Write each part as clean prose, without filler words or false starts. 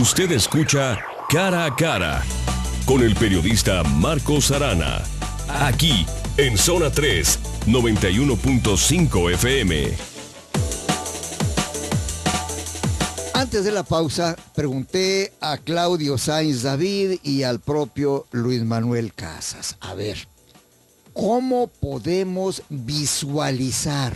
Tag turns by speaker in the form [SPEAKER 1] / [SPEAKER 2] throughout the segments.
[SPEAKER 1] Usted escucha Cara a Cara con el periodista Marcos Arana. Aquí en Zona 3, 91.5 FM.
[SPEAKER 2] Antes de la pausa, pregunté a Claudio Sáenz David y al propio Luis Manuel Casas. A ver, ¿cómo podemos visualizar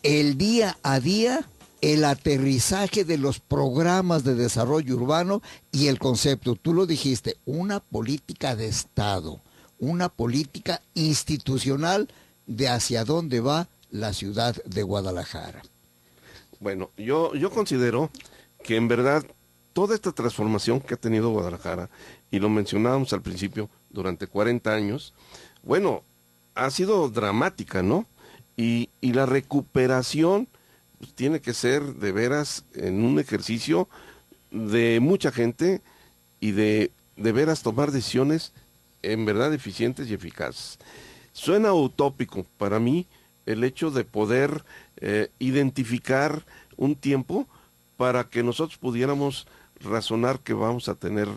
[SPEAKER 2] el día a día el aterrizaje de los programas de desarrollo urbano y el concepto? Tú lo dijiste, una política de Estado, una política institucional de hacia dónde va la ciudad de Guadalajara.
[SPEAKER 3] Bueno, yo considero que en verdad toda esta transformación que ha tenido Guadalajara, y lo mencionábamos al principio, durante 40 años, bueno, ha sido dramática, ¿no? Y la recuperación pues, tiene que ser de veras en un ejercicio de mucha gente y de veras tomar decisiones en verdad eficientes y eficaces. Suena utópico para mí el hecho de poder identificar un tiempo para que nosotros pudiéramos razonar que vamos a tener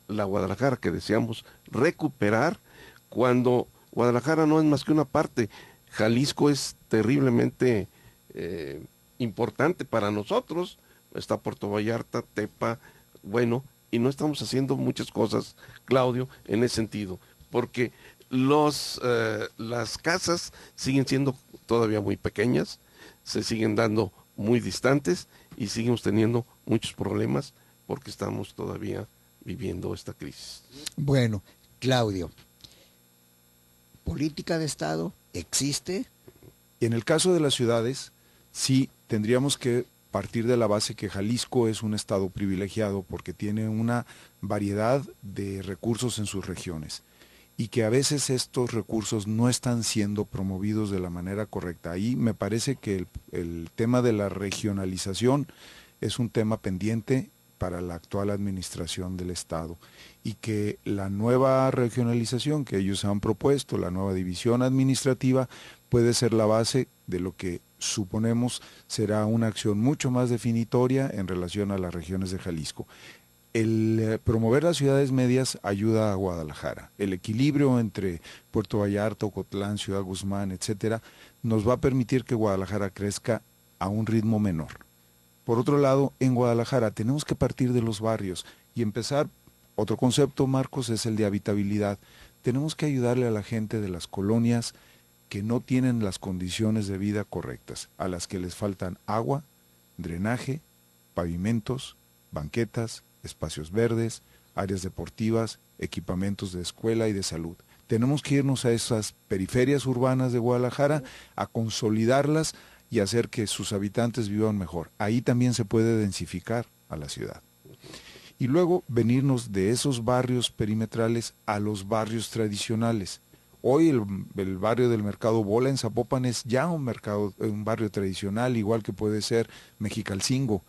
[SPEAKER 3] la Guadalajara que deseamos recuperar, cuando Guadalajara no es más que una parte. Jalisco es terriblemente importante para nosotros, está Puerto Vallarta, Tepa, bueno, y no estamos haciendo muchas cosas, Claudio, en ese sentido, porque las casas siguen siendo todavía muy pequeñas, se siguen dando muy distantes y seguimos teniendo muchos problemas porque estamos todavía viviendo esta crisis.
[SPEAKER 2] Bueno, Claudio, ¿política de Estado existe?
[SPEAKER 4] En el caso de las ciudades, sí tendríamos que partir de la base que Jalisco es un estado privilegiado porque tiene una variedad de recursos en sus regiones y que a veces estos recursos no están siendo promovidos de la manera correcta. Ahí me parece que el tema de la regionalización es un tema pendiente para la actual administración del Estado y que la nueva regionalización que ellos han propuesto, la nueva división administrativa, puede ser la base de lo que suponemos será una acción mucho más definitoria en relación a las regiones de Jalisco. El promover las ciudades medias ayuda a Guadalajara. El equilibrio entre Puerto Vallarta, Ocotlán, Ciudad Guzmán, etcétera, nos va a permitir que Guadalajara crezca a un ritmo menor. Por otro lado, en Guadalajara tenemos que partir de los barrios y empezar. Otro concepto, Marcos, es el de habitabilidad. Tenemos que ayudarle a la gente de las colonias que no tienen las condiciones de vida correctas, a las que les faltan agua, drenaje, pavimentos, banquetas, espacios verdes, áreas deportivas, equipamientos de escuela y de salud. Tenemos que irnos a esas periferias urbanas de Guadalajara, a consolidarlas y hacer que sus habitantes vivan mejor. Ahí también se puede densificar a la ciudad. Y luego venirnos de esos barrios perimetrales a los barrios tradicionales. Hoy el barrio del Mercado Bola en Zapopan es ya un barrio tradicional, igual que puede ser Mexicalcingo,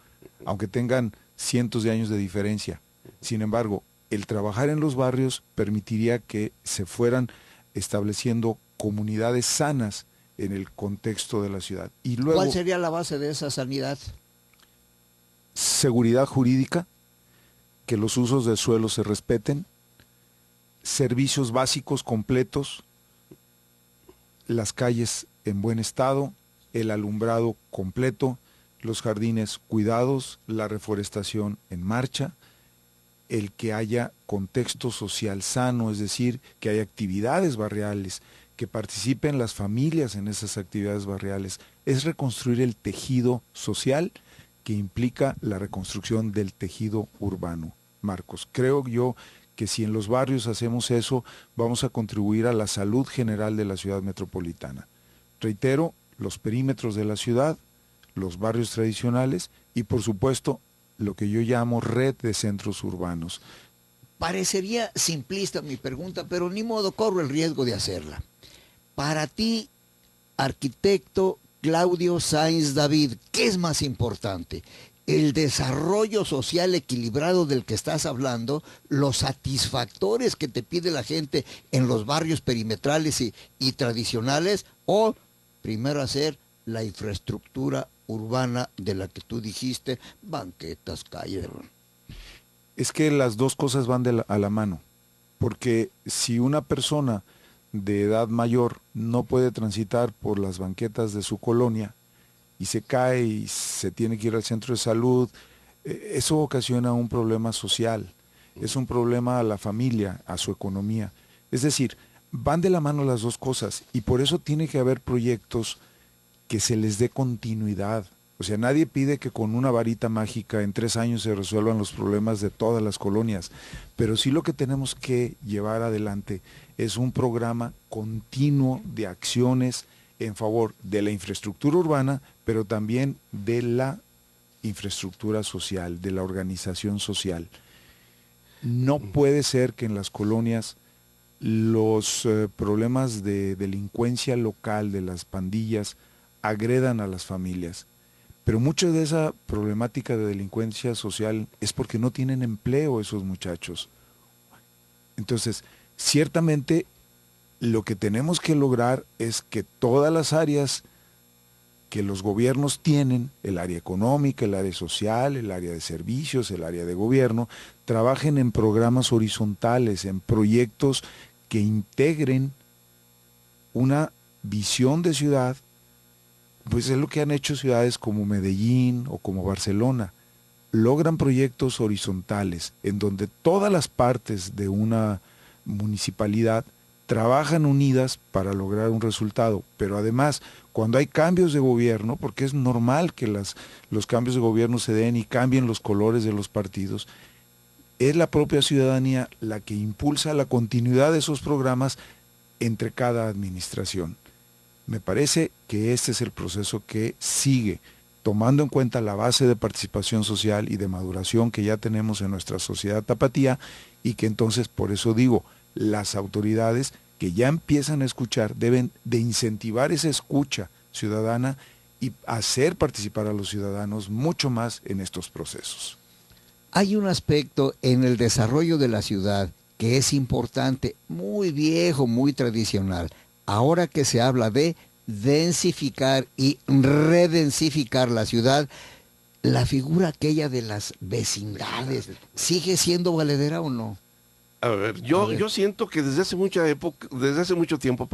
[SPEAKER 4] aunque tengan cientos de años de diferencia. Sin embargo, el trabajar en los barrios permitiría que se fueran estableciendo comunidades sanas en el contexto de la ciudad. Y luego,
[SPEAKER 2] ¿cuál sería la base de esa sanidad?
[SPEAKER 4] Seguridad jurídica, que los usos del suelo se respeten, servicios básicos completos, las calles en buen estado, el alumbrado completo, los jardines cuidados, la reforestación en marcha, el que haya contexto social sano, es decir, que haya actividades barriales, que participen las familias en esas actividades barriales, es reconstruir el tejido social que implica la reconstrucción del tejido urbano. Marcos, creo yo que si en los barrios hacemos eso, vamos a contribuir a la salud general de la ciudad metropolitana. Reitero, los perímetros de la ciudad, los barrios tradicionales y, por supuesto, lo que yo llamo red de centros urbanos.
[SPEAKER 2] Parecería simplista mi pregunta, pero ni modo, corro el riesgo de hacerla. Para ti, arquitecto Claudio Sáenz David, ¿qué es más importante? ¿El desarrollo social equilibrado del que estás hablando, los satisfactores que te pide la gente en los barrios perimetrales y tradicionales, o primero hacer la infraestructura urbana de la que tú dijiste, banquetas, calles?
[SPEAKER 4] Es que las dos cosas van a la mano, porque si una persona de edad mayor no puede transitar por las banquetas de su colonia y se cae y se tiene que ir al centro de salud, eso ocasiona un problema social, es un problema a la familia, a su economía. Es decir, van de la mano las dos cosas y por eso tiene que haber proyectos que se les dé continuidad. O sea, nadie pide que con una varita mágica en 3 años se resuelvan los problemas de todas las colonias, pero sí lo que tenemos que llevar adelante es un programa continuo de acciones en favor de la infraestructura urbana, pero también de la infraestructura social, de la organización social. No puede ser que en las colonias los problemas de delincuencia local, de las pandillas, agredan a las familias. Pero mucha de esa problemática de delincuencia social es porque no tienen empleo esos muchachos. Entonces, ciertamente lo que tenemos que lograr es que todas las áreas que los gobiernos tienen, el área económica, el área social, el área de servicios, el área de gobierno, trabajen en programas horizontales, en proyectos que integren una visión de ciudad. Pues es lo que han hecho ciudades como Medellín o como Barcelona. Logran proyectos horizontales en donde todas las partes de una municipalidad trabajan unidas para lograr un resultado. Pero además, cuando hay cambios de gobierno, porque es normal que los cambios de gobierno se den y cambien los colores de los partidos, es la propia ciudadanía la que impulsa la continuidad de esos programas entre cada administración. Me parece que este es el proceso que sigue, tomando en cuenta la base de participación social y de maduración que ya tenemos en nuestra sociedad tapatía, y que entonces, por eso digo, las autoridades que ya empiezan a escuchar deben de incentivar esa escucha ciudadana y hacer participar a los ciudadanos mucho más en estos procesos.
[SPEAKER 2] Hay un aspecto en el desarrollo de la ciudad que es importante, muy viejo, muy tradicional. Ahora que se habla de densificar y redensificar la ciudad, la figura aquella de las vecindades, ¿sigue siendo valedera o no?
[SPEAKER 3] A ver, yo siento que desde hace mucho tiempo,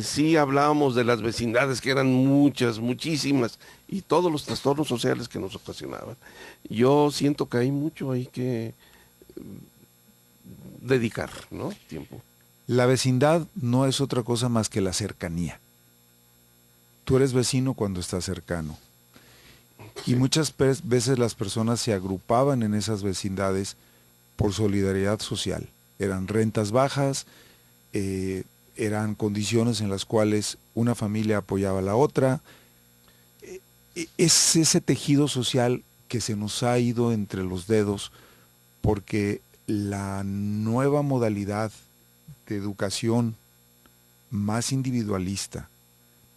[SPEAKER 3] sí hablábamos de las vecindades, que eran muchas, muchísimas, y todos los trastornos sociales que nos ocasionaban. Yo siento que hay mucho ahí que dedicar, ¿no? Tiempo.
[SPEAKER 4] La vecindad no es otra cosa más que la cercanía. Tú eres vecino cuando estás cercano. Sí. Y muchas veces las personas se agrupaban en esas vecindades por solidaridad social. Eran rentas bajas, eran condiciones en las cuales una familia apoyaba a la otra. Es ese tejido social que se nos ha ido entre los dedos porque la nueva modalidad de educación más individualista,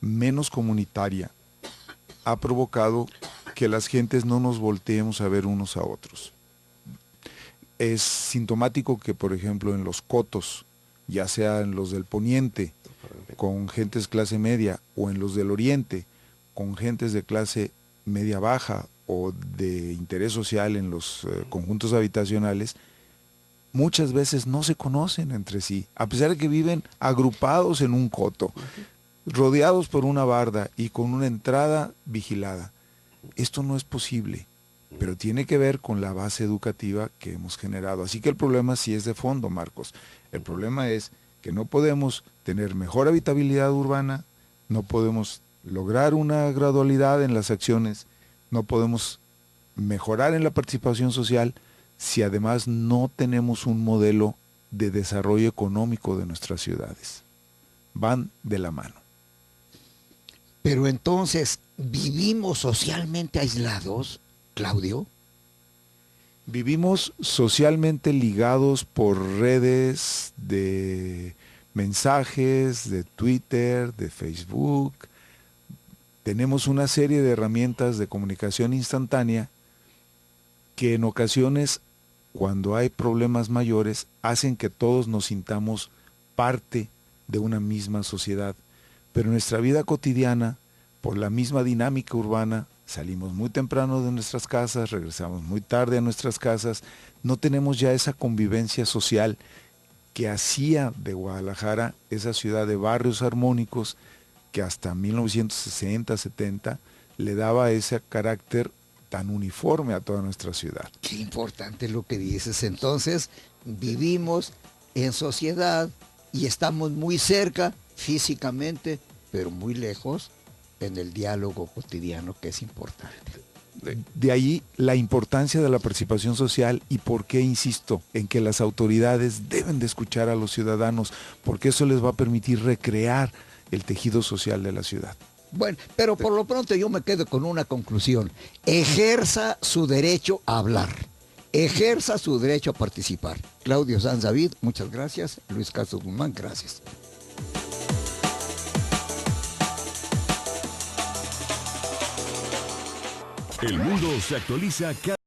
[SPEAKER 4] menos comunitaria, ha provocado que las gentes no nos volteemos a ver unos a otros. Es sintomático que, por ejemplo, en los cotos, ya sea en los del poniente, con gentes clase media, o en los del oriente, con gentes de clase media baja o de interés social en los conjuntos habitacionales, muchas veces no se conocen entre sí, a pesar de que viven agrupados en un coto, rodeados por una barda y con una entrada vigilada. Esto no es posible, pero tiene que ver con la base educativa que hemos generado. Así que el problema sí es de fondo, Marcos. El problema es que no podemos tener mejor habitabilidad urbana, no podemos lograr una gradualidad en las acciones, no podemos mejorar en la participación social si además no tenemos un modelo de desarrollo económico de nuestras ciudades. Van de la mano.
[SPEAKER 2] Pero entonces, ¿vivimos socialmente aislados, Claudio?
[SPEAKER 4] Vivimos socialmente ligados por redes de mensajes, de Twitter, de Facebook. Tenemos una serie de herramientas de comunicación instantánea que en ocasiones, cuando hay problemas mayores, hacen que todos nos sintamos parte de una misma sociedad. Pero nuestra vida cotidiana, por la misma dinámica urbana, salimos muy temprano de nuestras casas, regresamos muy tarde a nuestras casas, no tenemos ya esa convivencia social que hacía de Guadalajara esa ciudad de barrios armónicos que hasta 1960, 70 le daba ese carácter tan uniforme a toda nuestra ciudad.
[SPEAKER 2] Qué importante lo que dices. Entonces, vivimos en sociedad y estamos muy cerca físicamente, pero muy lejos en el diálogo cotidiano, que es importante.
[SPEAKER 4] De ahí la importancia de la participación social y por qué insisto en que las autoridades deben de escuchar a los ciudadanos, porque eso les va a permitir recrear el tejido social de la ciudad.
[SPEAKER 2] Bueno, pero por lo pronto yo me quedo con una conclusión. Ejerza su derecho a hablar. Ejerza su derecho a participar. Claudio Sanz David, muchas gracias. Luis Castro Guzmán, gracias.
[SPEAKER 1] El mundo se actualiza cada